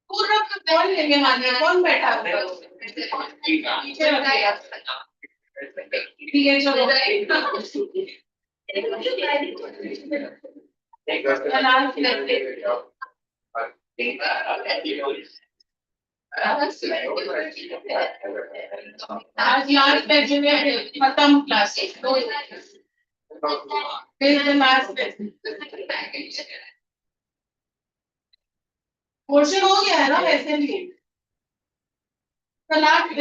पूरा कौन लेंगे मानिए कौन बैठा है पीछे बताइए ठीक है चलो आज लास्ट बैच में खत्म क्लास फिर लास्ट पोर्शन हो गया है ना वैसे भी लास्ट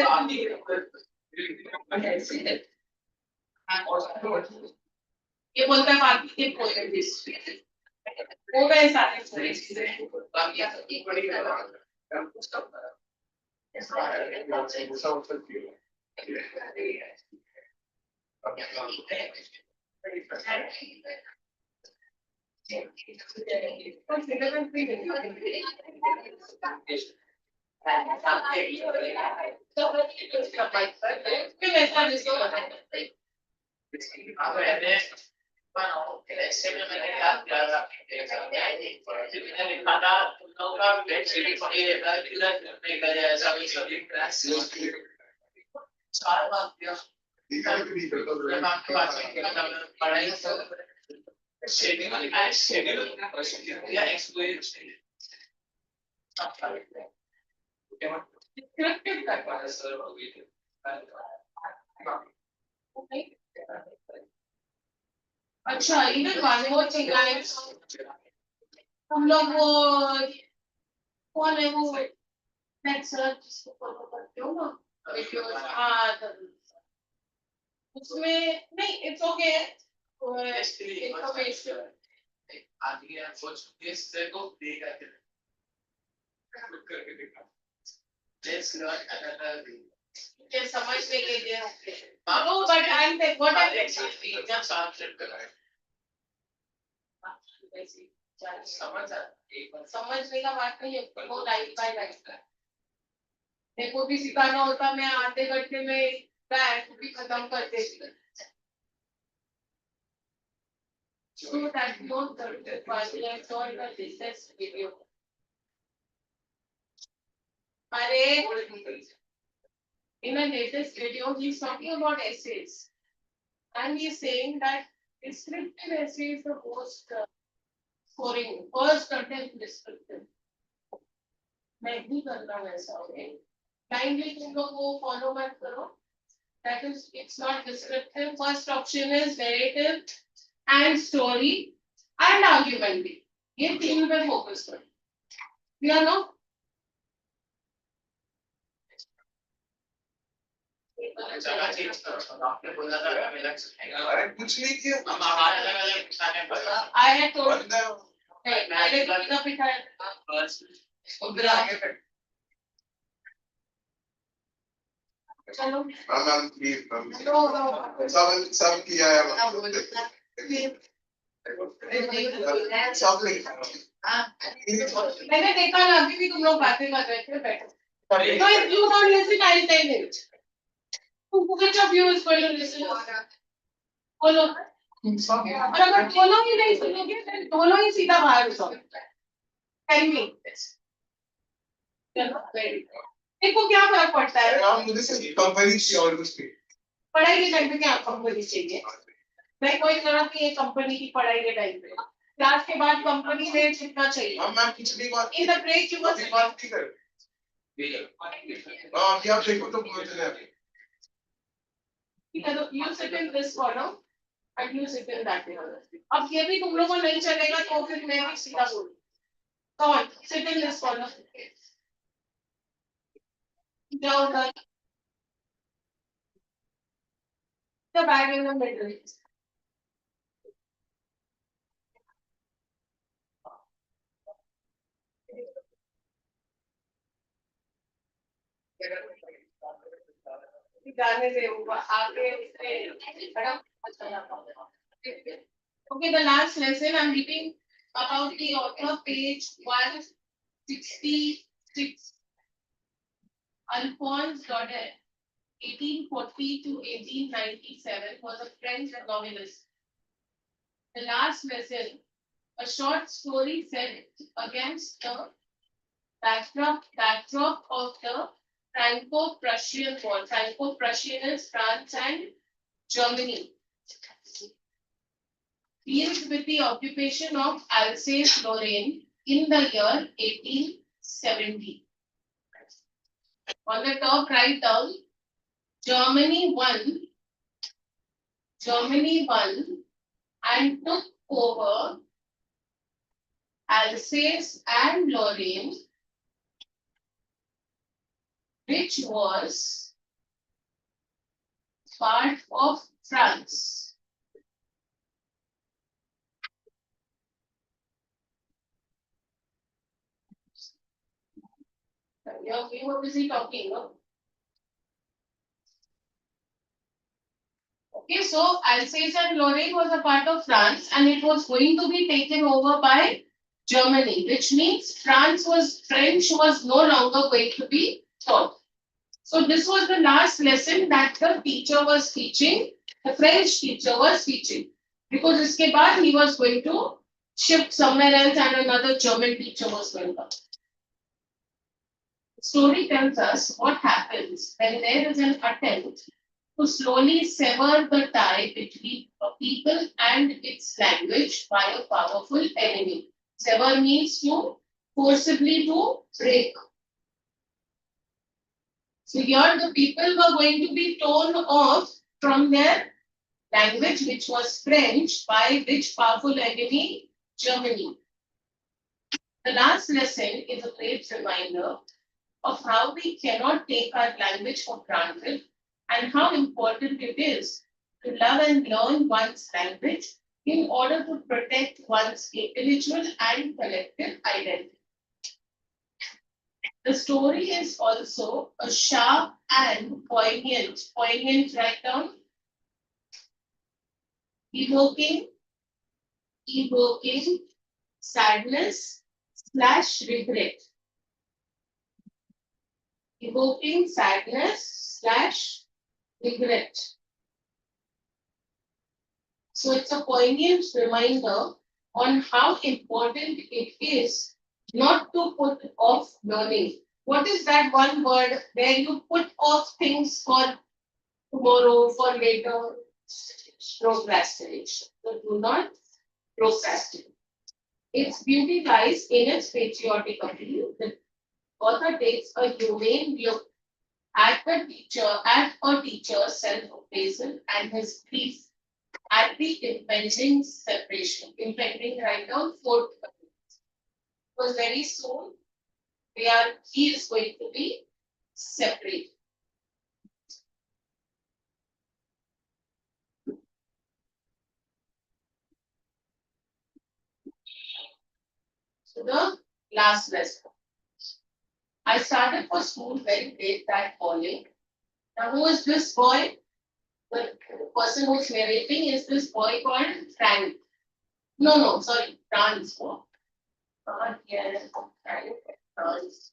ये बोलता है बाकी के पोर्शन हो गए सारे चीजें अच्छा इधर वाले वो चिल्लाए हम लोग वो कौन है वो नेक्स्ट सर जिसको फॉलो करते हो ना उसमें नहीं इट्स ओके इंफॉर्मेशन आदि है सोच इस से को देगा let's learn another way ये समझ में के लिए no but I am what I actually जब सॉल्यूशन कर रहा है समझने का बात नहीं है वो लाइफ बाय लाइफ का मेरे को भी सिखाना होता मैं आधे घंटे में बैठ भी खत्म कर देती so that don't let's all the this video अरे in a latest video he's talking about essays and he's saying that descriptive essay is the most scoring first content descriptive मैं भी कर रहा हूँ ऐसा ओके kindly तुम लोग वो follow मत करो that is it's not descriptive first option is narrative and story and argument ये तीन पे focus करो you know आपने बोला था अरे कुछ नहीं किया हम I had told मैंने गलत बिठाया उधर आगे चलो मैम प्लीज सब किया है सब मैंने देखा ना अभी भी तुम लोग बातें कर रहे थे बैठो तो if you don't listen I'll tell it which of you is going to listen बोलो और अगर दोनों ही नहीं सुनोगे फिर दोनों ही सीधा बाहर जाओ tell me चलो वेरी गुड देखो क्या फर्क पड़ता है आप मुझे से कंपनी चाहिए और कुछ नहीं पढ़ाई के टाइम पे क्या कंपनी चाहिए मैं कोई जरूरत नहीं है कंपनी की पढ़ाई के टाइम पे क्लास के बाद कंपनी में सीखना चाहिए हम मैम कुछ नहीं बात in the break you must बात नहीं कर हां क्या देखो तो बोलते हैं you sit in this corner and you sit in that corner अब ये भी तुम लोगों को नहीं चलेगा तो फिर मैं भी सीधा बोलूं come on sit in this corner जाओ the bag in the middle Okay, the last lesson I'm reading about the author, page 166. Alphonse Daudet, 1840 to 1897, was a French novelist. The last lesson, a short story set against the backdrop of the Franco-Prussian War. Franco-Prussian is France and Germany. Deals with the occupation of Alsace-Lorraine in the year 1870. On the top, write down Germany won and took over Alsace and Lorraine, which was part of France. We were busy talking, no? Okay, so Alsace and Lorraine was a part of France and it was going to be taken over by Germany, which means French was no longer going to be taught. So this was the last lesson that the teacher was teaching, the French teacher was teaching. Because iske baad he was going to shift somewhere else and another German teacher was going to come. The story tells us what happens when there is an attempt to slowly sever the tie between a people and its language by a powerful enemy. Sever means to forcibly to break. So here the people were going to be torn off from their language, which was French, by which powerful enemy? Germany. The last lesson is a great reminder of how we cannot take our language for granted and how important it is to love and learn one's language in order to protect one's individual and collective identity. The story is also a sharp and poignant write down, evoking sadness / regret. Evoking sadness / regret. So it's a poignant reminder on how important it is not to put off learning. What is that one word where you put off things for tomorrow, for later? Procrastination. So do not procrastinate. Its beauty lies in its patriotic appeal. The author takes a humane look at a teacher's self-appraisal and his grief at the impending separation. Impending right now, fourth. Because very soon he is going to be separated. So the last lesson. I started for school very late that morning. Now who is this boy? The person who's narrating is this boy called Frank. No, sorry, Franz. Yes, Franz.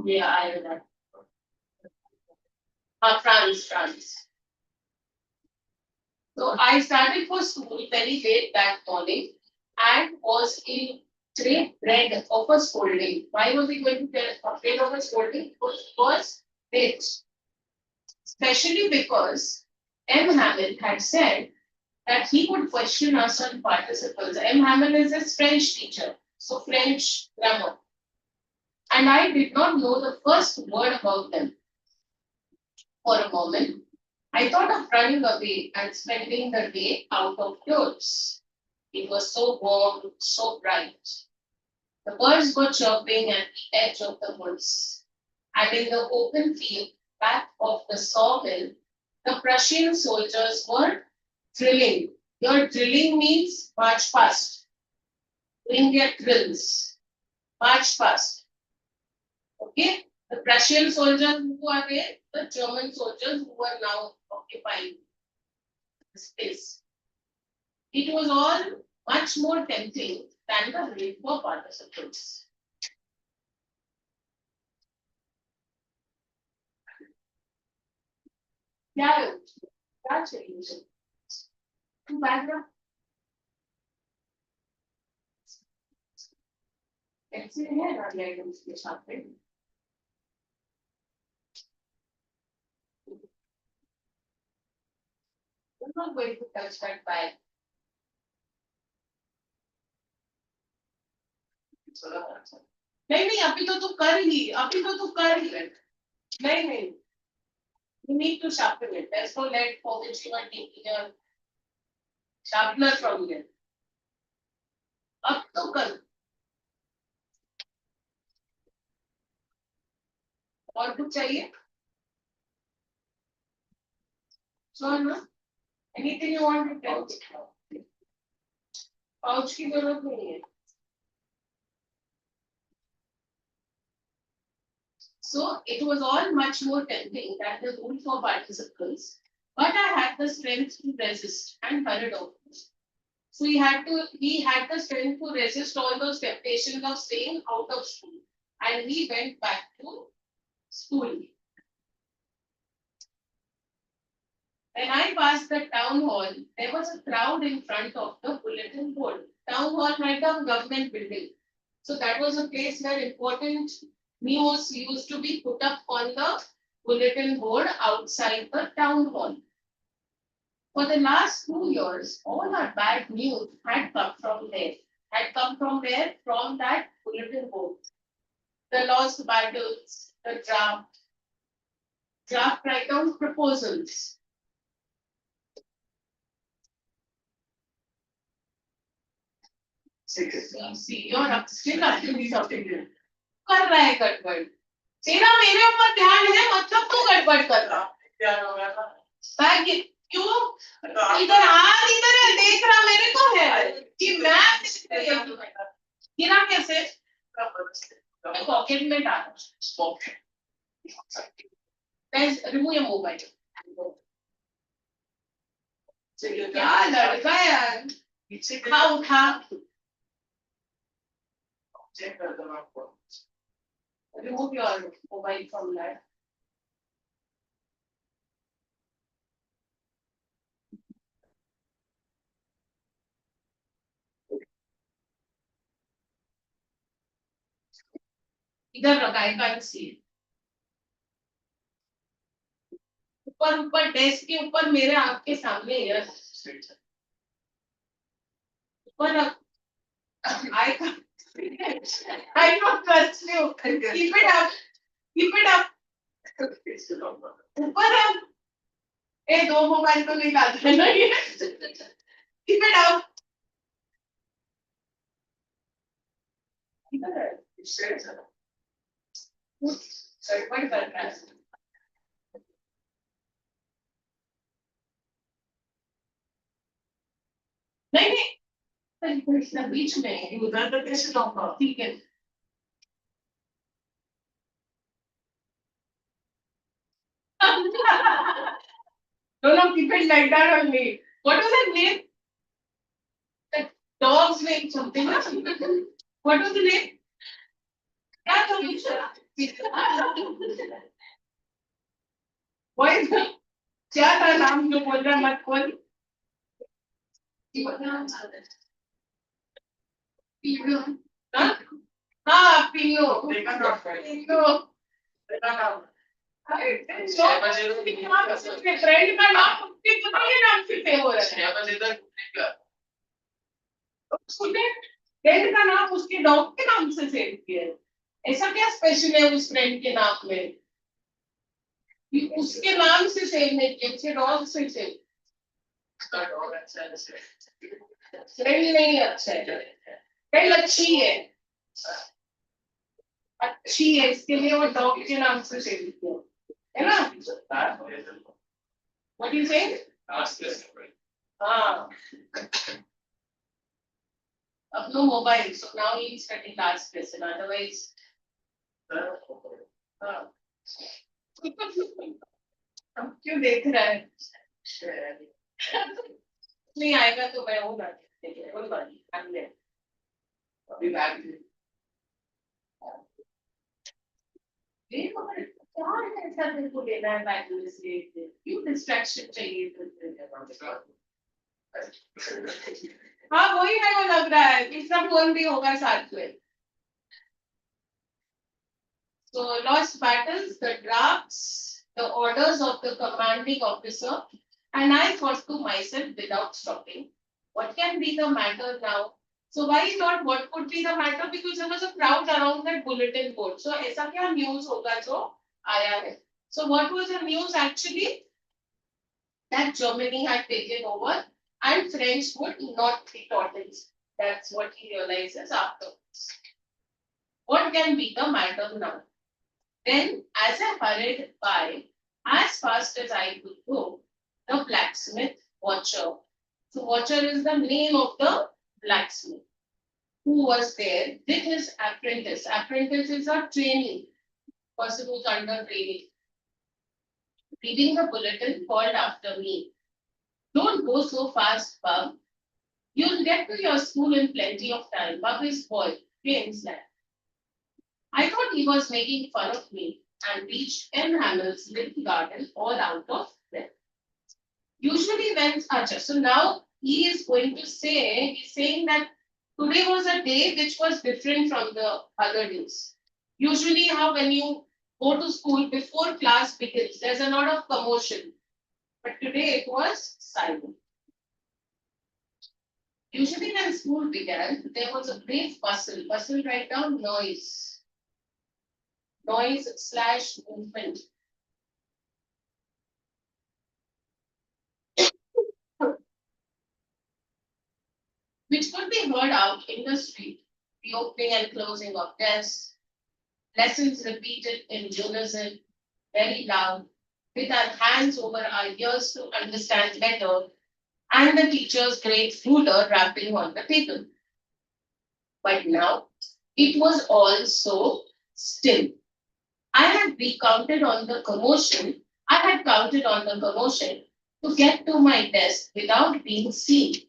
Yeah, I remember. Franz. So I started for school very late that morning and was in great dread of a scolding. Why was he going to get afraid of a scolding? Because he was late. Especially because M. Hamel had said that he would question us on participles. M. Hamel is a French teacher, so French grammar. And I did not know the first word about them. For a moment, I thought of running away and spending the day out of doors. It was so warm, so bright. The birds were chirping at the edge of the woods. And in the open field back of the sawmill, the Prussian soldiers were drilling. Your drilling means march past. Doing their drills. March past. Okay, the Prussian soldiers who are there, the German soldiers who are now occupying the space. It was all much more tempting than the rape for participants. क्या है क्या चाहिए उसे तू background ऐसे है ना items के साथ में I'm not going to touch that bag. नहीं अभी तो तू कर ली अभी तो तू कर ली नहीं you need to sharpen it. There's no lead for which you are taking a sharpener from here. अब तो कर और कुछ चाहिए so ना anything you want to tell pouch की जरूरत नहीं है So it was all much more tempting than the rule for participants, but I had the strength to resist and hurried off. So he had the strength to resist all those temptations of staying out of school, and he went back to school. When I passed the town hall, there was a crowd in front of the bulletin board. Town hall might have government building. So that was a place where important news used to be put up on the bulletin board outside the town hall. For the last 2 years, all our bad news had come from there. Had come from where? From that bulletin board. The lost battles, the draft write-down proposals. See, you're up, still up to be something. कर रहा है गड़बड़ तेरा मेरे ऊपर ध्यान है मतलब तू गड़बड़ कर रहा क्यों इधर हाथ इधर है देख रहा मेरे को है कि मैं गिरा कैसे पॉकेट में डाल रिमूव योर मोबाइल क्या लड़का है यार उठा चेक कर दो आपको remove your mobile from that. इधर लगाएगा इसी ऊपर ऊपर डेस्क के ऊपर मेरे आँख के सामने है ऊपर I don't trust you. Keep it up. Keep it up. ऊपर अब ए दो मोबाइल तो नहीं लाते ना ये Keep it up. गड़बड़ कर रहा है नहीं बीच में उधर तो कैसे लाऊंगा ठीक है no keep it like that only what was that name the dog's name something what was the name क्या क्या था नाम जो बोल रहा मत बोल हाँ पियो फ्रेंड का नाम उसके पता नहीं नाम से सेव हो रहा है फ्रेंड का नाम उसके डॉग के नाम से सेव किया है ऐसा क्या स्पेशल है उस फ्रेंड के नाम में उसके नाम से सेव नहीं किया उसके डॉग से सेव फ्रेंड नहीं अच्छा है फ्रेंड अच्छी है इसके लिए वो डॉग के नाम से सेव किया है ना What do you say? हाँ अब no mobile so now he's studying last lesson otherwise अब क्यों देख रहा है? नहीं आएगा तो मैं हूँ ना, कोई बात नहीं, अभी बैठ क्या है ऐसा तेरे को लेना है बैटरी से, क्यों डिस्ट्रैक्शन चाहिए हाँ वही मेरे को लग रहा है, तीसरा फोन भी होगा साथ में. So lost battles, the drafts, the orders of the commanding officer, and I thought to myself without stopping, what can be the matter now? So why not what could be the matter? Because there was a crowd around that bulletin board. So ऐसा क्या news होगा जो आया है? So what was the news actually? That Germany had taken over and French would not be taught. That's what he realizes afterwards. What can be the matter now? Then, as I hurried by, as fast as I could go, the blacksmith watcher. So, watcher is the name of the blacksmith who was there with his apprentice. Apprentice is a trainee, person who's under training. Reading the bulletin called after me. Don't go so fast, Bub. You'll get to your school in plenty of time. Bub is boy, James lad. I thought he was making fun of me and reached M. Hamill's little garden all out of breath. Usually when so now he is going to say, he's saying that today was a day which was different from the other days. Usually how when you go to school before class begins, there's a lot of commotion. But today it was silent. Usually when school began, there was a great bustle. Bustle, write down noise. Noise/movement. Which could be heard out in the street. The opening and closing of desks, lessons repeated in unison, very loud, with our hands over our ears to understand better, and the teacher's great ruler rapping on the table. But now it was all so still. I had recounted on the commotion, I had counted on the commotion to get to my desk without being seen.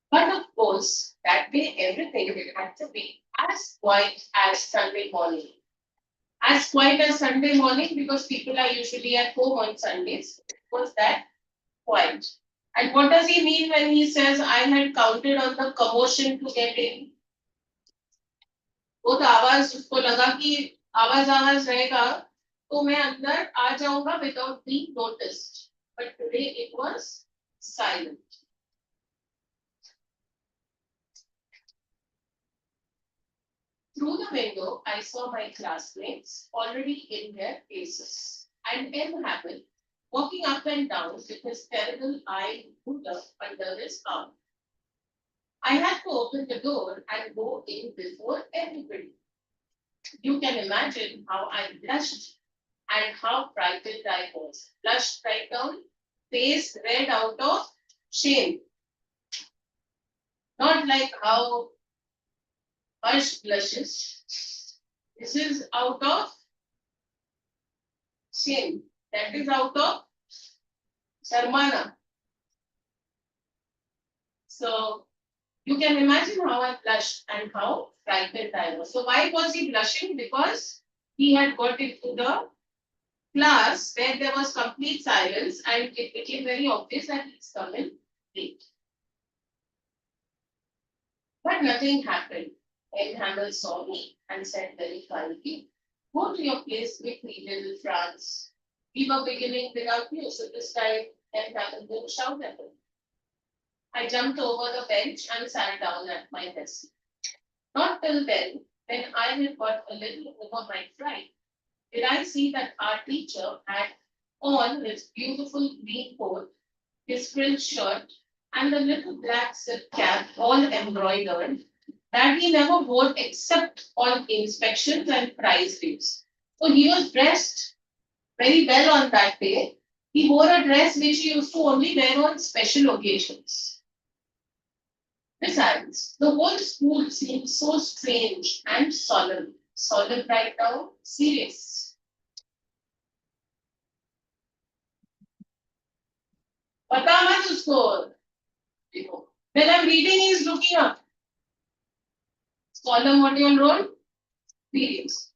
But of course, that day everything had to be as quiet as Sunday morning. As quiet as Sunday morning because people are usually at home on Sundays. It was that quiet. And what does he mean when he says, I had counted on the commotion to get in? वो तो आवाज उसको लगा कि आवाज रहेगा तो मैं अंदर आ जाऊंगा without being noticed. But today it was silent. Through the window, I saw my classmates already in their places, and M. Hammond walking up and down with his terrible eye ruler under his arm. I had to open the door and go in before everybody. You can imagine how I blushed and how frightened I was. Blushed right down, face red out of shame. Not like how Harsh blushes. This is out of shame. That is out of Sharmana. So you can imagine how I blushed and how frightened I was. So why was he blushing? Because he had got into the class where there was complete silence and it became very obvious that he's coming late. But nothing happened. M. Hamel saw me and said very kindly, go to your place quickly, little Franz. We were beginning without you, so this time M. Hamel didn't shout at him. I jumped over the bench and sat down at my desk. Not till then, when I had got a little over my fright, did I see that our teacher had on his beautiful green coat, his frilled shirt, and the little black silk cap all embroidered that he never wore except on inspections and prize days. So he was dressed very well on that day. He wore a dress which he used to only wear on special occasions. Besides, the whole school seemed so strange and solemn. Solemn write down, serious. पता मत उसको. देखो. When I'm reading, he is looking up. Solemn, what you wrote? Serious.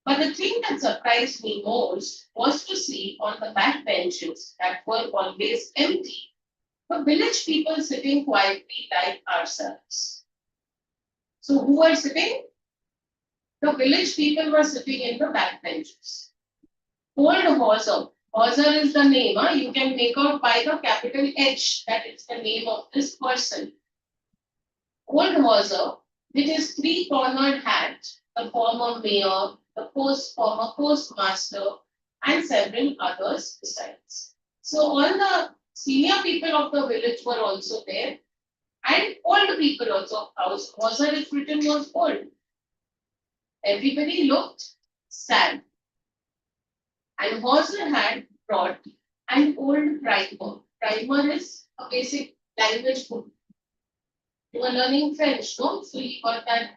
But the thing that surprised me most was to see on the back benches that were always empty, the village people sitting quietly like ourselves. So who were sitting? The village people were sitting in the back benches. Old Hauser. Hauser is the name. You can make out by the capital H that it's the name of this person. Old Hauser, with his three-cornered hat, the former mayor, the former postmaster, and several others besides. So all the senior people of the village were also there, and old people also. Hauser is written was old. Everybody looked sad. And Hauser had brought an old primer. Primer is a basic language book. You were learning French, no? So he got that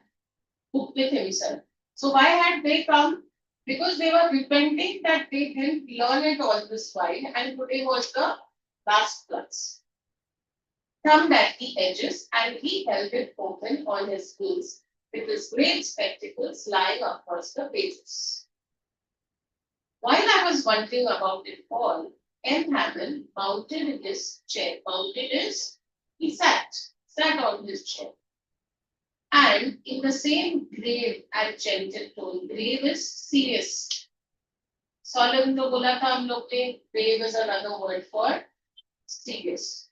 book with himself. So why had they come? Because they were repenting that they didn't learn it all this while, and today was the last class. Thumbed at the edges, and he held it open on his knees, with his great spectacles lying across the pages. While I was wondering about it all, M. Hamill mounted his chair. He sat on his chair. And in the same grave and gentle tone, grave is serious. Solemn तो बोला था हम लोग ने, grave is another word for serious.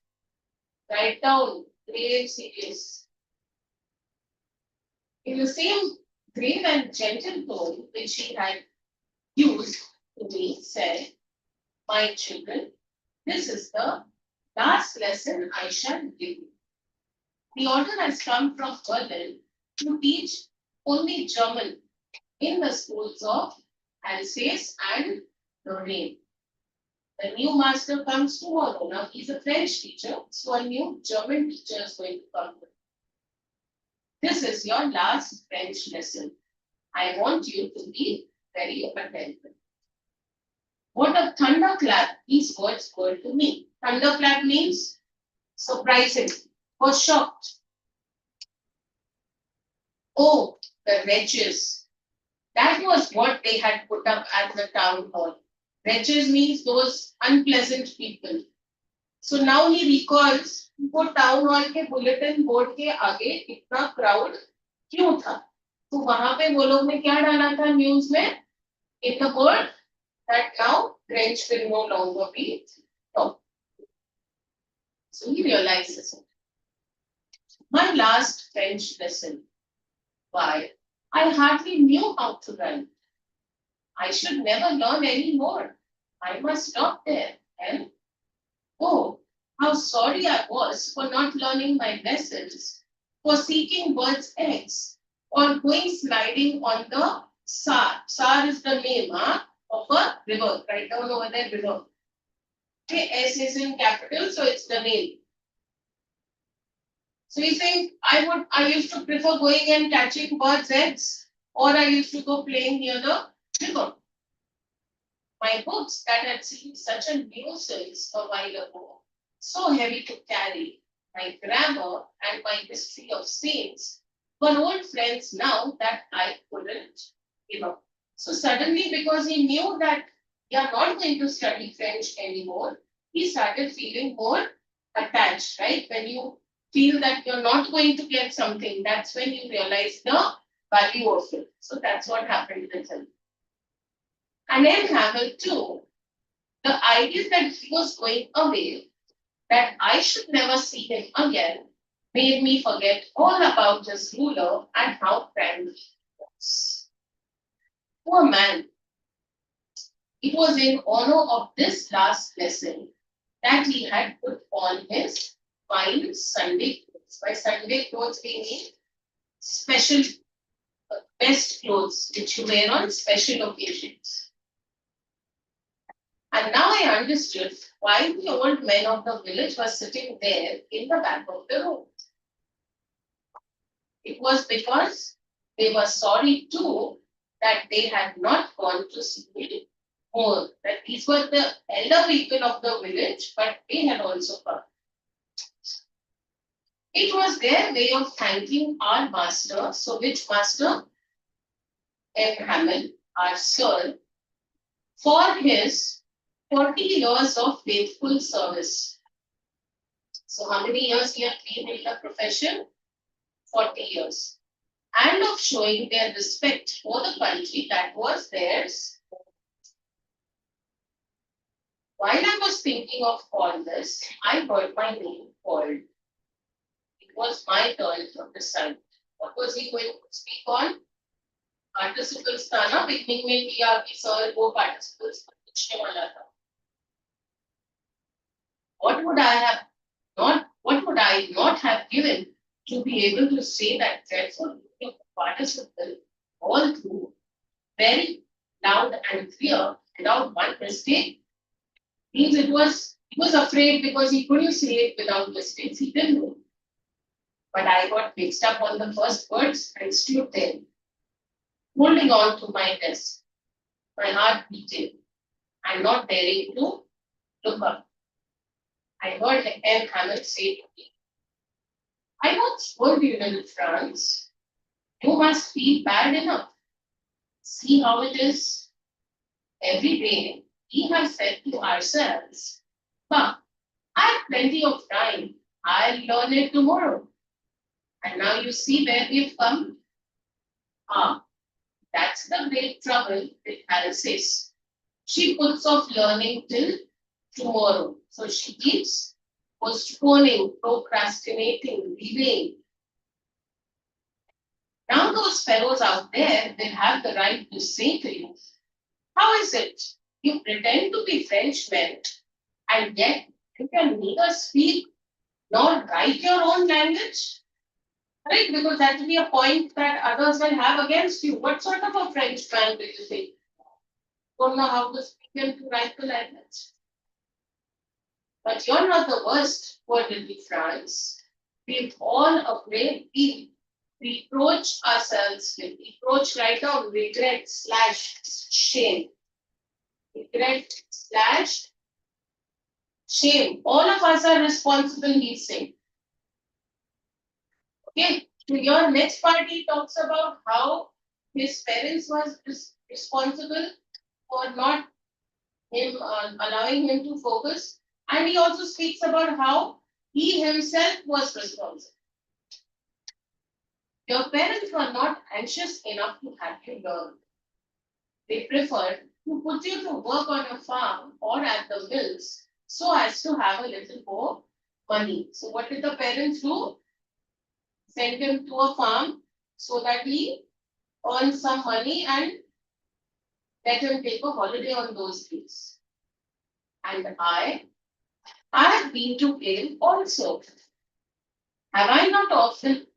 Write down, grave, serious. In the same grave and gentle tone which he had used to me, said, my children, this is the last lesson I shall give you. The order has come from Berlin to teach only German in the schools of Alsace and Lorraine. The new master comes tomorrow. Now he's a French teacher, so a new German teacher is going to come. This is your last French lesson. I want you to be very attentive. What a thunderclap these words were to me. Thunderclap means surprising, was shocked. Oh, the wretches. That was what they had put up at the town hall. Wretches means those unpleasant people. So now he recalls, वो town hall के bulletin board के आगे इतना crowd क्यों था? तो वहां पे वो लोग ने क्या डाला था news में? In the board that now French will no longer be taught. So he realizes it. My last French lesson. Why? I hardly knew how to write. I should never learn any more. I must stop there. And oh, how sorry I was for not learning my lessons, for seeking birds' eggs, or going sliding on the Sar. Sar is the name of a river. Right down over there, river. Okay, S is in capital, so it's the name. So he's saying, I used to prefer going and catching birds' eggs, or I used to go playing near the river. My books that had seemed such a nuisance a while ago, so heavy to carry, my grammar and my history of saints, were old friends now that I couldn't give up. So suddenly, because he knew that we are not going to study French anymore, he started feeling more attached, right? When you feel that you're not going to get something, that's when you realize the value of it. So that's what happened with him. And then Hamill too, the idea that he was going away, that I should never see him again, made me forget all about his ruler and how friendly he was. Poor man. It was in honor of this last lesson that he had put on his fine Sunday clothes. By Sunday clothes, we mean special, best clothes which you wear on special occasions. And now I understood why the old men of the village were sitting there in the back of the room. It was because They were sorry too that they had not gone to school more. That these were the elder people of the village, but they had also come. It was their way of thanking our master. So, which master? M. Hamel, our sir, for his 40 years of faithful service. So, how many years he had been in the profession? 40 years. And of showing their respect for the country that was theirs. While I was thinking of all this, I heard my name called. It was my turn to decide. What was he going to speak on? Participles था ना, beginning में किया कि sir वो participles पूछने वाला था. What would I not have given to be able to say that dreadful participle all through, very loud and clear, without one mistake? Means he was afraid because he couldn't say it without mistakes. He didn't know. But I got mixed up on the first words and stood there, holding on to my desk, my heart beating, and not daring to look up. I heard M. Hamel say to me, I once told you in France, you must feel bad enough. See how it is. Every day, we have said to ourselves, but I have plenty of time. I'll learn it tomorrow. And now you see where we've come. That's the great trouble with Alice. She puts off learning till tomorrow. So she keeps postponing, procrastinating, delaying. Now those fellows out there will have the right to say to you, how is it you pretend to be Frenchmen and yet you can neither speak nor write your own language? Right? Because that will be a point that others will have against you. What sort of a Frenchman do you think? Don't know how to speak and to write the language. But you're not the worst, poor little France. We've all afraid, we reproach ourselves with reproach, write down regret / shame. Regret / shame. All of us are responsible, he's saying. Okay, to your next part, he talks about how his parents was responsible for not him allowing him to focus, and he also speaks about how he himself was responsible. Your parents were not anxious enough to have you learn. They preferred to put you to work on a farm or at the mills so as to have a little more money. So what did the parents do? Send him to a farm so that he earns some money and let him take a holiday on those days. And I have been to jail also. Have I not often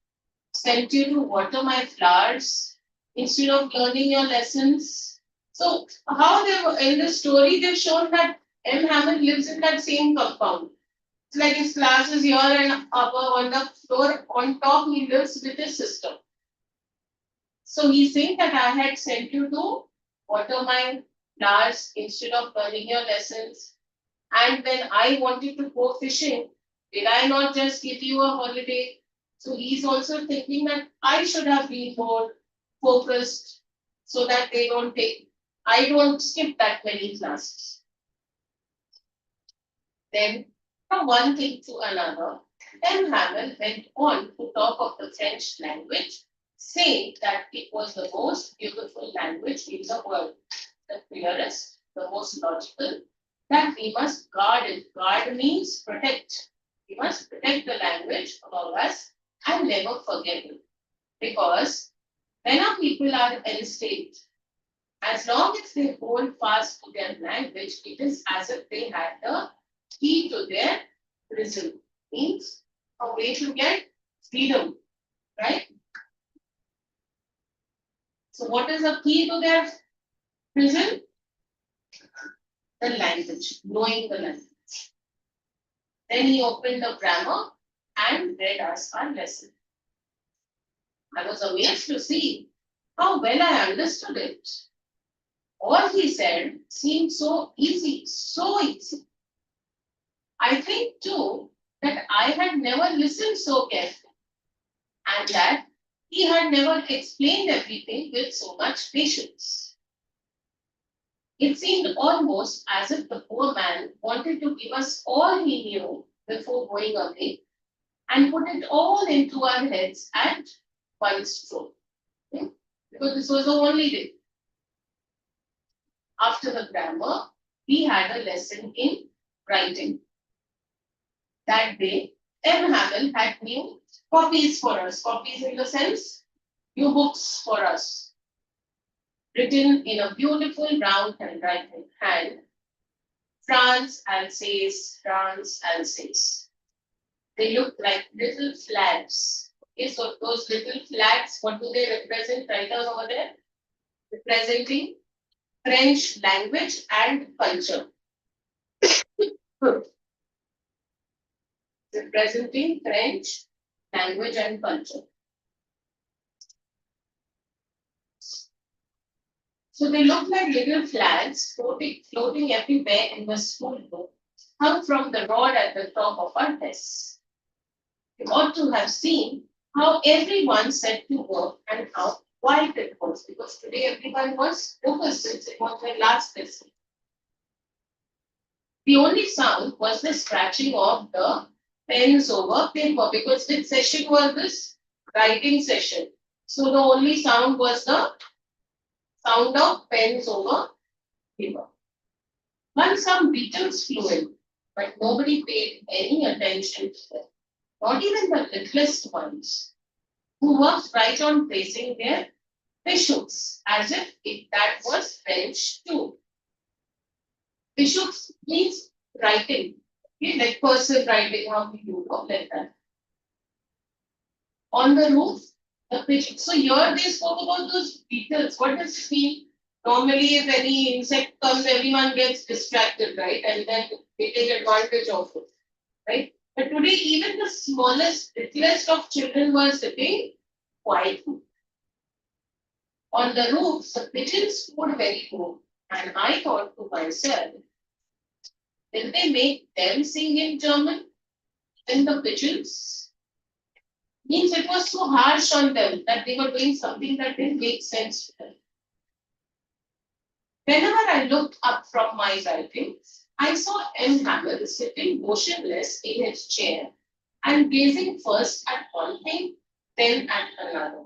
sent you to water my flowers instead of learning your lessons? So how they were in the story, they've shown that M. Hamel lives in that same compound. It's like his class is here and above on the floor. On top, he lives with his sister. So he's saying that I had sent you to water my flowers instead of learning your lessons. And when I wanted to go fishing, did I not just give you a holiday? So he's also thinking that I should have been more focused so that I don't skip that many classes. Then from one thing to another, M. Hamel went on to talk of the French language, saying that it was the most beautiful language in the world, the clearest, the most logical, that we must guard it. Guard means protect. We must protect the language above us and never forget it. Because when our people are enslaved, as long as they hold fast to their language, it is as if they had the key to their prison. Means a way to get freedom, right? So what is the key to their prison? The language, knowing the language. Then he opened the grammar and read us our lesson. I was amazed to see how well I understood it. All he said seemed so easy, so easy. I think too that I had never listened so carefully and that he had never explained everything with so much patience. It seemed almost as if the poor man wanted to give us all he knew before going away and put it all into our heads at one stroke. Okay? Because this was the only day. After the grammar, we had a lesson in writing. That day, M. Hamill had new copies for us. Copies in the sense, new books for us. Written in a beautiful round handwriting hand. France Alsace, France Alsace. They look like little flags. Okay, so those little flags, what do they represent? Writers over there? Representing French language and culture. Representing French language and culture. So they look like little flags floating everywhere in the school book, hung from the rod at the top of our desks. You ought to have seen how everyone set to work and how quiet it was, because today everyone was focused since it was their last lesson. The only sound was the scratching of the pens over paper, because which session was this? Writing session. So the only sound was the sound of pens over paper. Once some beetles flew in, but nobody paid any attention to them, not even the littlest ones, who worked right on tracing their bishops, as if that was French too. Bishops means writing, okay, like cursive writing, how you know, like that. On the roof, the pigeons. So here they spoke about those beetles. What does it mean? Normally, if any insect comes, everyone gets distracted, right? And then they take advantage of it, right? But today, even the smallest, littlest of children were sitting quietly. On the roof, the pigeons stood very low, and I thought to myself, did they make them sing in German? Then the pigeons? Means it was so harsh on them that they were doing something that didn't make sense to them. Whenever I looked up from my writing, I saw M. Hamill sitting motionless in his chair and gazing first at one thing, then at another,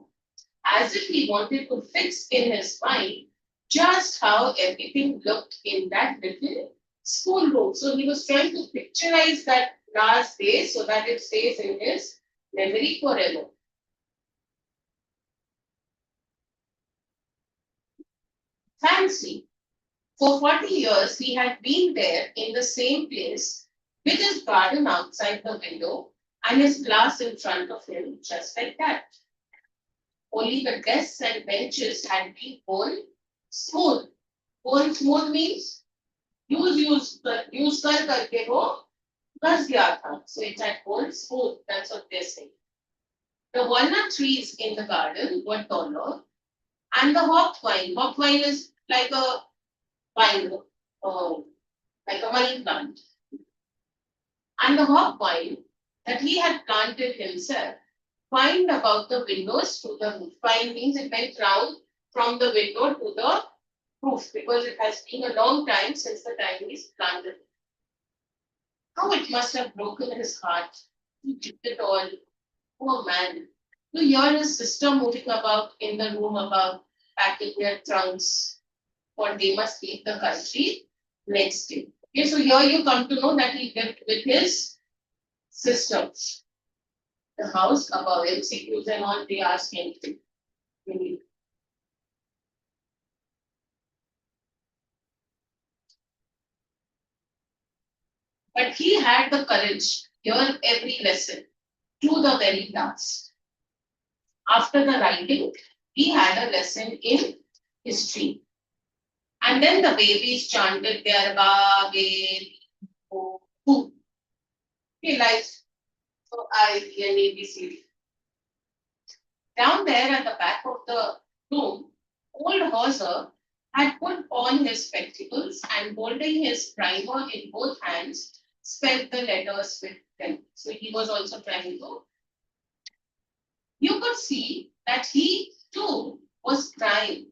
as if he wanted to fix in his mind just how everything looked in that little schoolroom. So he was trying to picturize that last day so that it stays in his memory forever. Fancy. For 40 years, he had been there in the same place with his garden outside the window and his class in front of him, just like that. Only the desks and benches had been worn smooth. Worn smooth means use कर करके वो घस गया था. So it had worn smooth. That's what they're saying. The walnut trees in the garden were taller, and the hop vine is like a vine, like a money plant. And the hop vine that he had planted himself twined about the windows to the roof. Twine means it went round from the window to the roof, because it has been a long time since the time he's planted. How it must have broken his heart. He did it all. Poor man. To hear his sister moving about in the room above, packing their trunks, for they must leave the country next day. Okay, so here you come to know that he lived with his sister. The house above MCQs and all, they ask anything. But he had the courage, hear every lesson to the very last. After the writing, he had a lesson in history. And then the babies chanted their ba, be, bo, hu. Okay, like so I, B, and A, B, C, D. Down there at the back of the room, old Hauser had put on his spectacles and holding his primer in both hands, spelled the letters with them. So he was also trying to. You could see that he too was crying.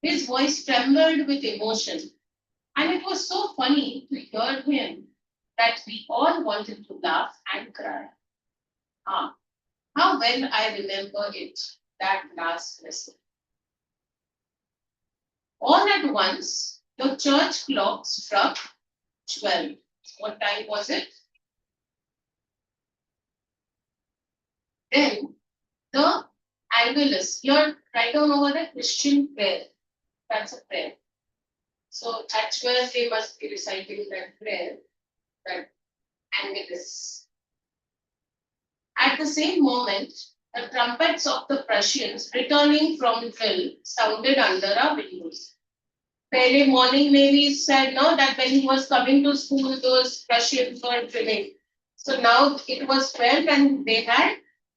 His voice trembled with emotion. And it was so funny to hear him that we all wanted to laugh and cry. Ah, how well I remember it, that last lesson. All at once, the church clock struck 12. What time was it? Then the Angelus, here, write down over the Christian prayer. That's a prayer. So at 12, they must be reciting that prayer, that Angelus. At the same moment, the trumpets of the Prussians returning from drill sounded under our windows. Early morning, Navy said no, that when he was coming to school, those Prussians were drilling. So now it was 12 and they had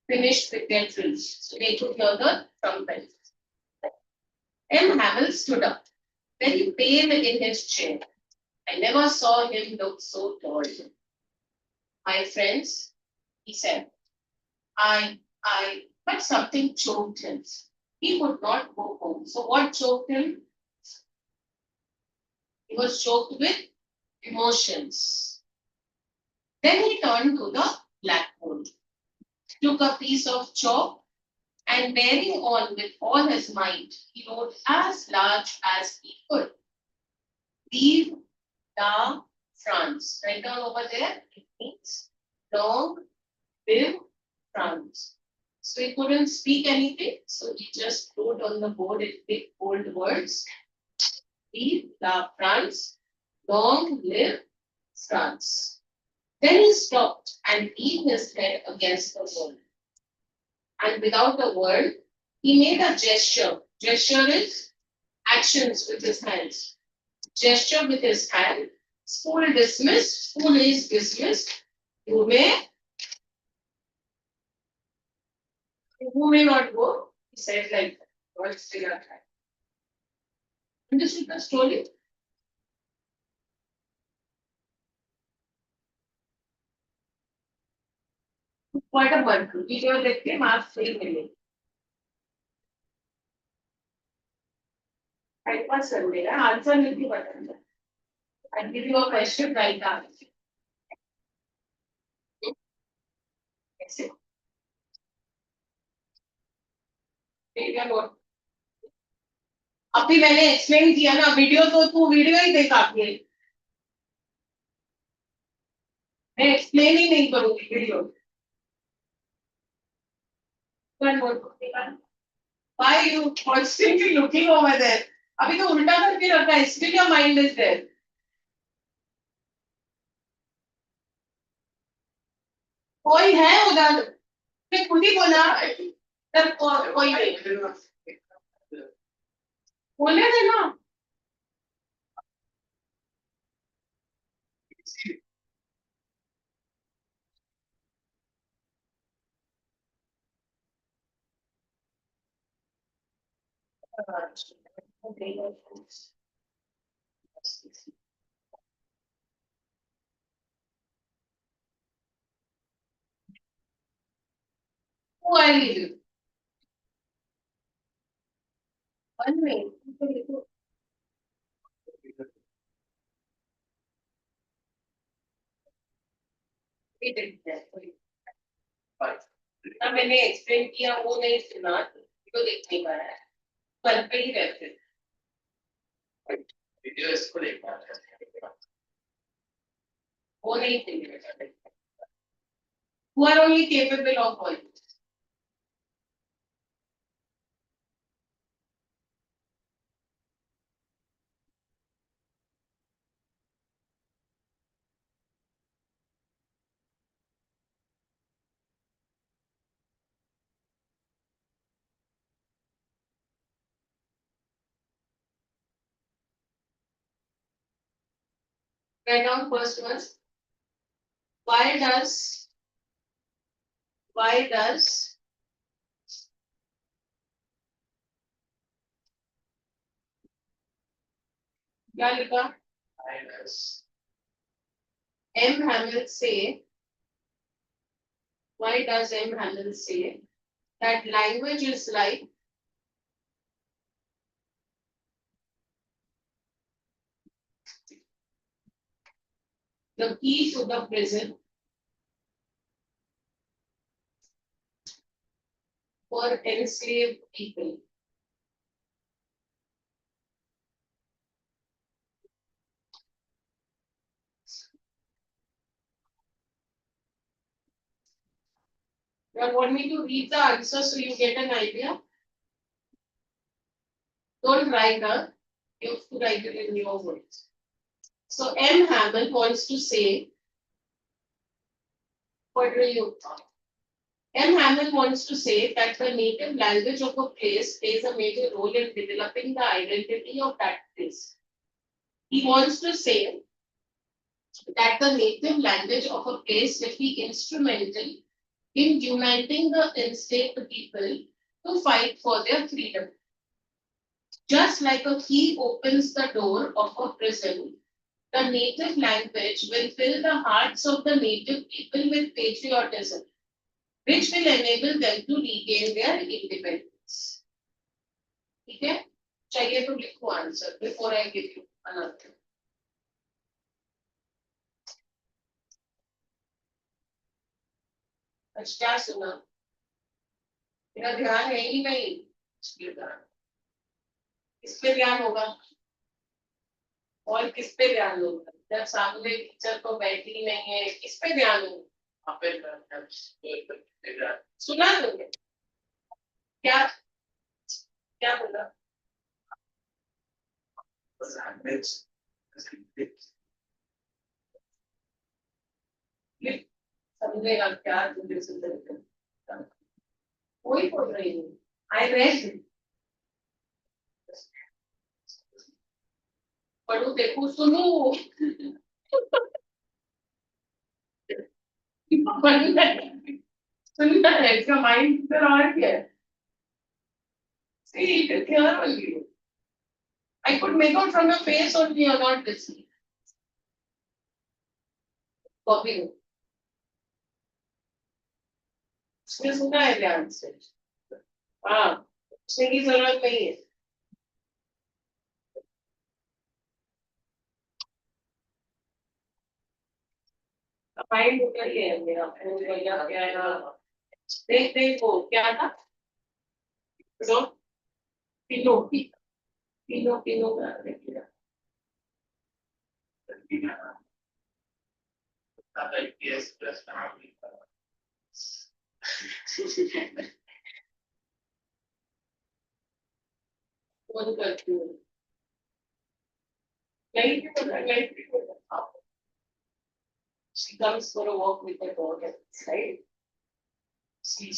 finished with their drills. So they could hear the trumpets. M. Hamill stood up, very pale in his chair. I never saw him look so tall. My friends, he said, but something choked him. He could not go home. So what choked him? He was choked with emotions. Then he turned to the blackboard, took a piece of chalk, and bearing on with all his might, he wrote as large as he could. Vive la France. Right down over there, it means long live France. So he couldn't speak anything, so he just wrote on the board in big bold words. Vive la France, long live France. Then he stopped and beat his head against the wall. And without a word, he made a gesture. Gesture is actions with his hands. Gesture with his hand. School dismissed. School is dismissed. You may not go. He said like that. God still at time. Understood the story? What a one. Video देख के marks सही मिले. Time pass कर लेगा. Answer नहीं बताना. I give you a question right now. Take your note. अभी मैंने एक्सप्लेन किया ना वीडियो तो तू वीडियो ही देख आपने मैं एक्सप्लेन ही नहीं करूंगी video Why you constantly looking over there? अभी तो उल्टा करके रखा है still your mind is there. कोई है उधर मैं खुद ही बोला तब कोई नहीं बोले थे ना Who are you? One minute. ना मैंने एक्सप्लेन किया वो नहीं सुना तो देख नहीं पा रहा है कल पे ही रहते वीडियो इसको देख पा रहा है वो नहीं देख who are only capable of all write down first one why does क्या लिखा? M. Hamel say, why does M. Hamel say that language is like the key to the prison for enslaved people? You want me to read the answer so you get an idea? Don't write her. You have to write it in your words. So M. Hamel wants to say, what do you thought? M. Hamel wants to say that the native language of a place plays a major role in developing the identity of that place. He wants to say that the native language of a place will be instrumental in uniting the enslaved people to fight for their freedom. Just like a key opens the door of a prison, the native language will fill the hearts of the native people with patriotism, which will enable them to regain their independence. ठीक है? चाहिए तो लिखो answer before I give you another. अच्छा क्या सुना? मेरा ध्यान है ही नहीं. किस पे ध्यान होगा? और किस पे ध्यान होगा? जब सामने टीचर तो बैठी ही नहीं है, किस पे ध्यान होगा? सुना तुमने? क्या क्या बोला? समझेगा क्या तुझे सुन कोई बोल रही हूँ. I read. पढ़ू देखू सुनू. सुनना है इसका माइंड पर और क्या है? See, it's clear only. I could make out from your face only you're not listening. Copy. उसने सुना है ध्यान से. हाँ, उसने की जरूरत नहीं है. माइंड उतर गया है मेरा. भैया क्या है? देख देख वो क्या था? तो पिलो पिलो पिलो का देखिए. फोन करती हूँ. नहीं भी पता नहीं भी पता. She comes for a walk with her dog, right? She.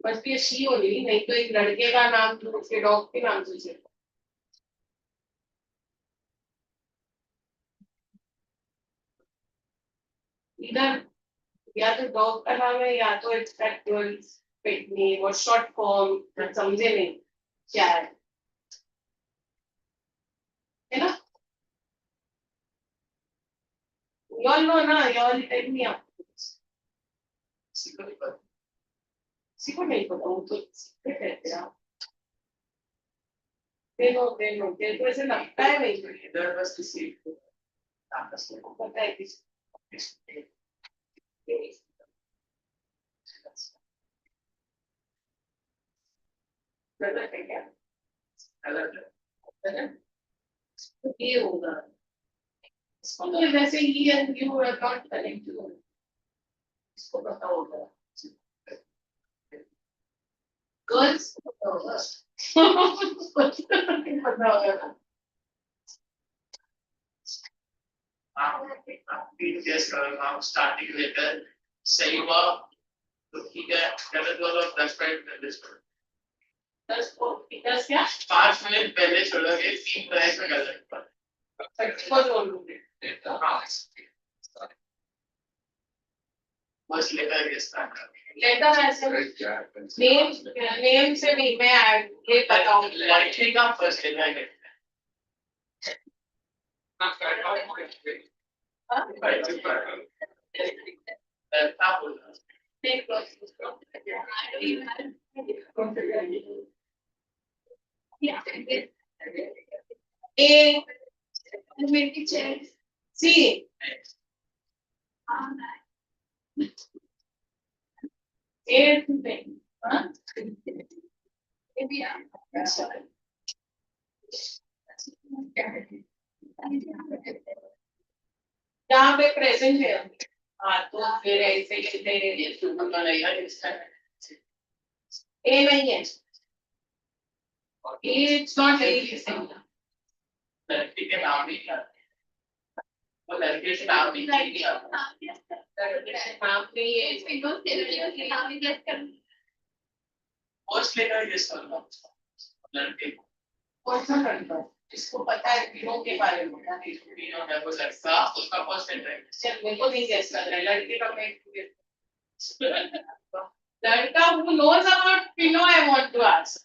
बस ये शी होगी नहीं तो एक लड़के का नाम तो उसके डॉग के नाम से चलेगा. इधर या तो डॉग का नाम है या तो it's that girls pet name और शॉर्ट फॉर्म समझे नहीं क्या है ना? y'all know ना y'all tell me up. सीखो नहीं पता वो तो सीखते रहते हैं. तेरे को ऐसे लगता है नहीं तो इधर बस किसी को पता है किसी गलत है क्या? गलत है. तो ये होगा. इसको तो जैसे ही and you are not connect to. इसको पता होगा. गर्ल्स को पता होगा. पता होगा. आप स्टार्टिंग लेकर सही हुआ तो ठीक है. गलत वाला 10 मिनट 10 क्या 5 मिनट पहले छोड़ोगे 3 मिनट में गलत. बस लेटर ऐसे नेम नेम से भी मैं ये बताऊं. का first letter A, C, A to B. Huh? यहाँ पे प्रेजेंट है हाँ तो फिर ऐसे ए नहीं है इट्स नॉट लिसनिंग लड़की के नाम नहीं आता वो लड़के के नाम नहीं आता नाम नहीं है पोस्ट लेकर ये करना लड़के कौन सा लड़का जिसको पता है तीनों के बारे में तीनों है वो लड़का उसका पोस्ट लेटर है चल मेरे को नहीं गैस कर रहा है लड़के का मैं लड़का who knows about Pino I want to ask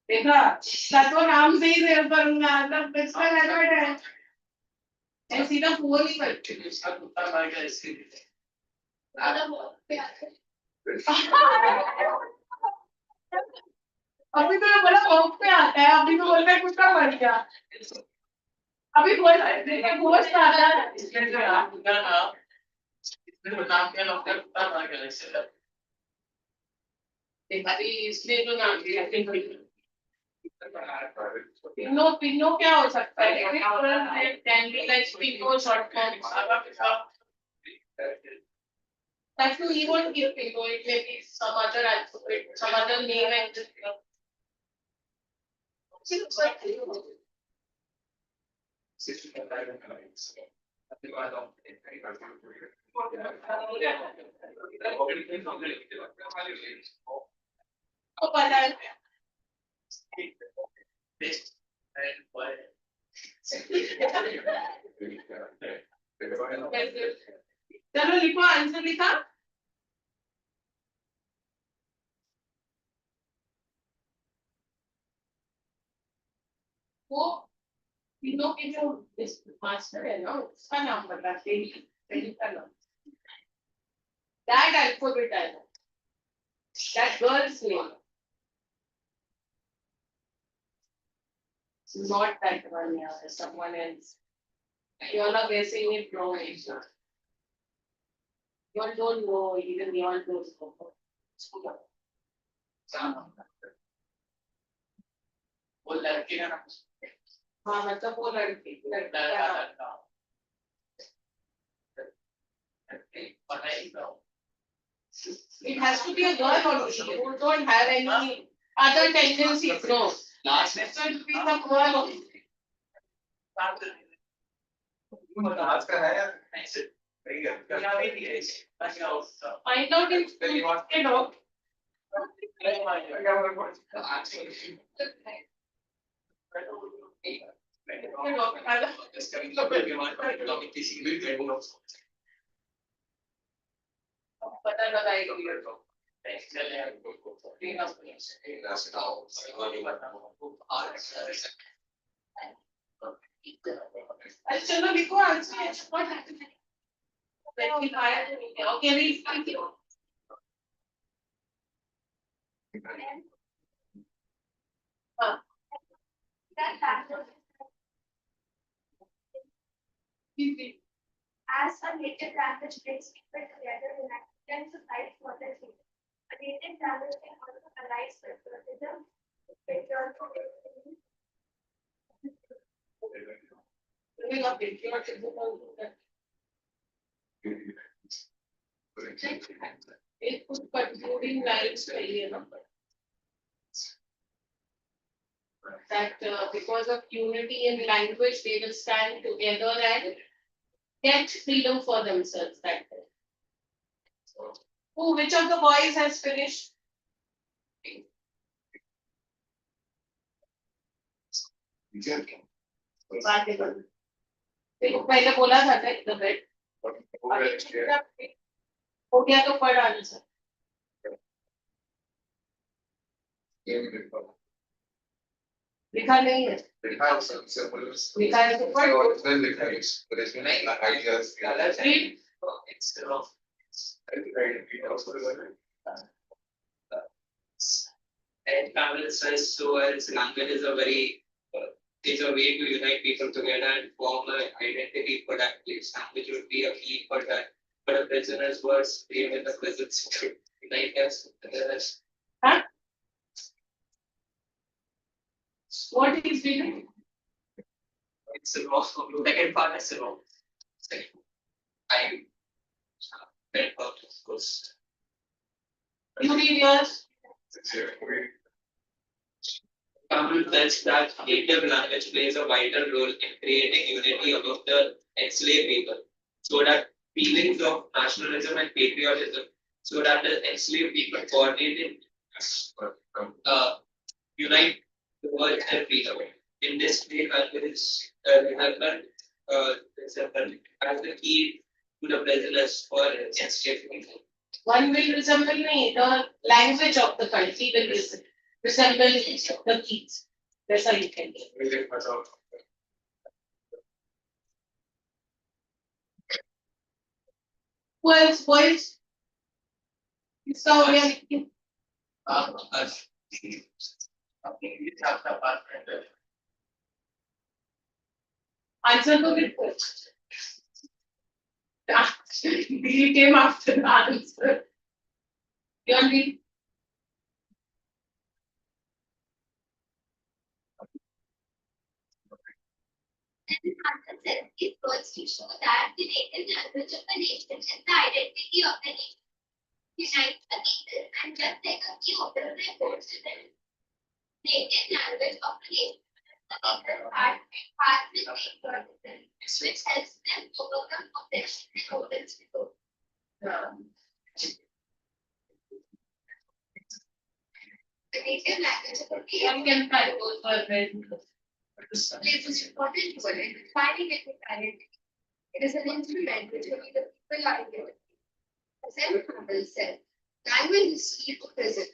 देखा तत्व नाम से ही सेव करूंगा तब इसका रेलेवेंट है मैं सीधा फोन ही करती हूँ इसका कुत्ता मार गया इसके लिए अभी तो बड़ा ऑफ पे आता है अभी तो बोलता है कुत्ता मर गया अभी बोल रहे गोश्त आता है इसमें जो आप कुत्ता ना इसमें नाम क्या नाम का कुत्ता मर गया इससे अभी इसलिए जो नाम दिया पिनो पिनो क्या हो सकता है कैन बी लाइक पिनो short form That too, he won't give Pino. It may be some other alphabet, some other name and just. तो पता है चलो लिखो आंसर लिखा वो तीनों के जो मास्टर है ना उसका नाम बताते हैं का नाम that alphabet है that girl's name not that one yeah someone else you all are guessing it wrong you all don't know even you all don't know वो लड़के का नाम हाँ मतलब वो लड़की लड़का it has to be a girl only who don't have any other tendencies no last next to be the girl only आज का है यार ऐसे find out in you know पता लगाएगा चलो लिखो आंसर ओके रीड यू हाँ As a native language brings people together in acceptance of life for their children. A native language can also arise patriotism, एक कुछ concluding lines चाहिए ना that because of unity in language they will stand together and get freedom for themselves that way. Oh, which of the boys has finished? पहले बोला था ना इधर बैठ हो गया तो पढ़ आंसर लिखा नहीं है लिखा है सब symbols. लिखा है तो So पढ़ original लिखा है, but it's been like ideas. read It's wrong. And Tamil says so its language is a very is a way to unite people together and form an identity for that place. Language would be a key for that. But a prisoner's words create in the presence to unite us. huh? What is reading? It's wrong. Second part is wrong. I read part of course. You read yours. Tamil says that native language plays a vital role in creating unity among the enslaved people, so that feelings of nationalism and patriotism, so that the enslaved people coordinate and unite towards their freedom. In this way, language is development as the key to the prisoners for enslaved people. One will resemble me, the language of the country will resemble the keys. That's how you can do. Who else, boys? इसका हो गया answer to the question. He came after the answer. You want me? And the answer is goes to show that the native language of the nation is the identity of the nation. Unites the people and just like a few of the reports to the native language of the nation. The people are with patriotism, which helps them overcome oppression and opens people. The native language of the One can try both for men. plays an important role in defining ethnic identity. It is an instrument which only the people are able to. As M. Campbell said, language is key to prison.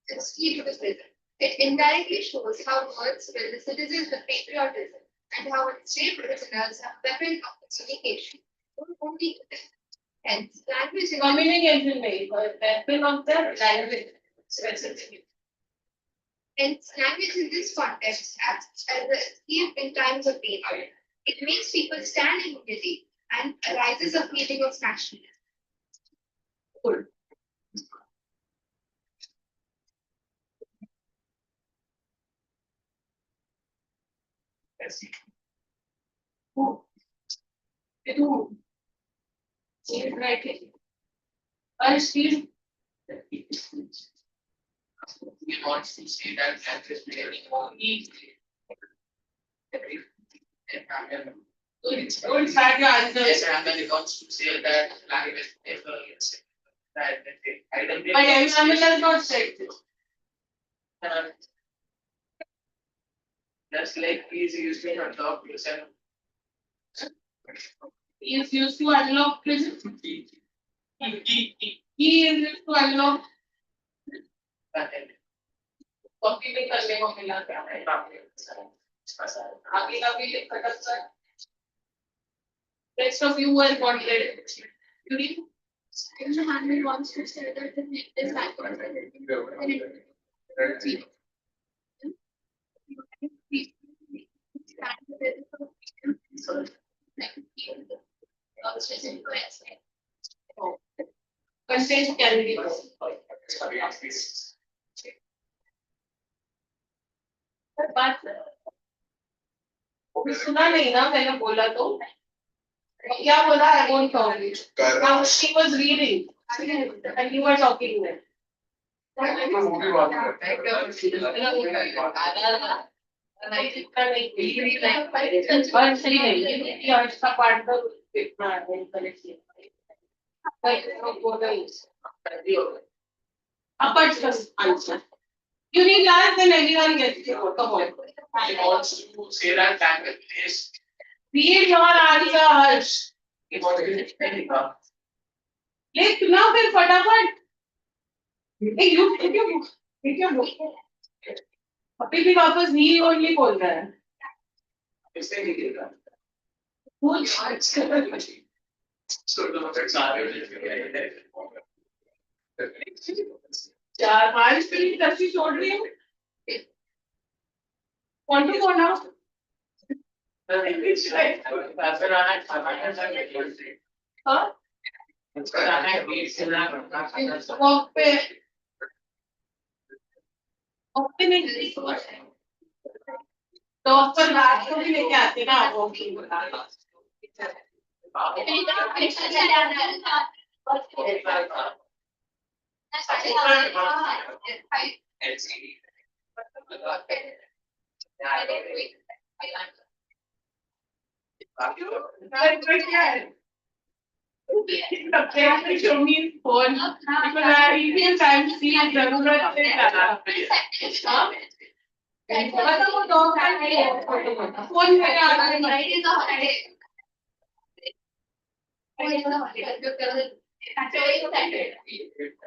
It's key to the prison. It indirectly shows how words will the citizens of patriotism and how enslaved prisoners have weapons of communication. Don't only hence, language is Communication may, but weapon of the language specifically. hence language in this context acts as a escape in times of danger. It makes people stand in unity and arises a feeling of nationalism. Good. Who? Who? See, right. I see. We want to see that language playing more easily. Don't start your answer. Yes, and wants to say that language is that identity. But example has not said this. Just like he is used to adopt yourself. He is used to unlock prison. He is used to unlock. Copy में करने को मिला क्या है आगे का भी खत्म कर rest of you were wanted you need Mr. Hanley wants to say that the native language content can be बात सुना नहीं ना मैंने बोला तो क्या बोला I won't talk now she was reading and you were talking then answer. You need last, then everyone gets it. Come on. He wants to say that language is. Read your answer, Harsh. He wants to explain Lift now, फिर फटाफट. Hey, you take your book. Take your book. अभी भी वापस ही only बोल रहा है इससे नहीं देगा चार पांच मिनट रस्सी छोड़ रही हूँ कौन टू कौन आउट हाँ वॉक पे वॉक पे नहीं तो पर रात को भी लेके आते ना वो क्या है Subject show me phone because I even time see जरूरत से ज्यादा हाँ मतलब वो दो फोन में आता है Friday is a holiday. Friday is a holiday. Saturday is Saturday.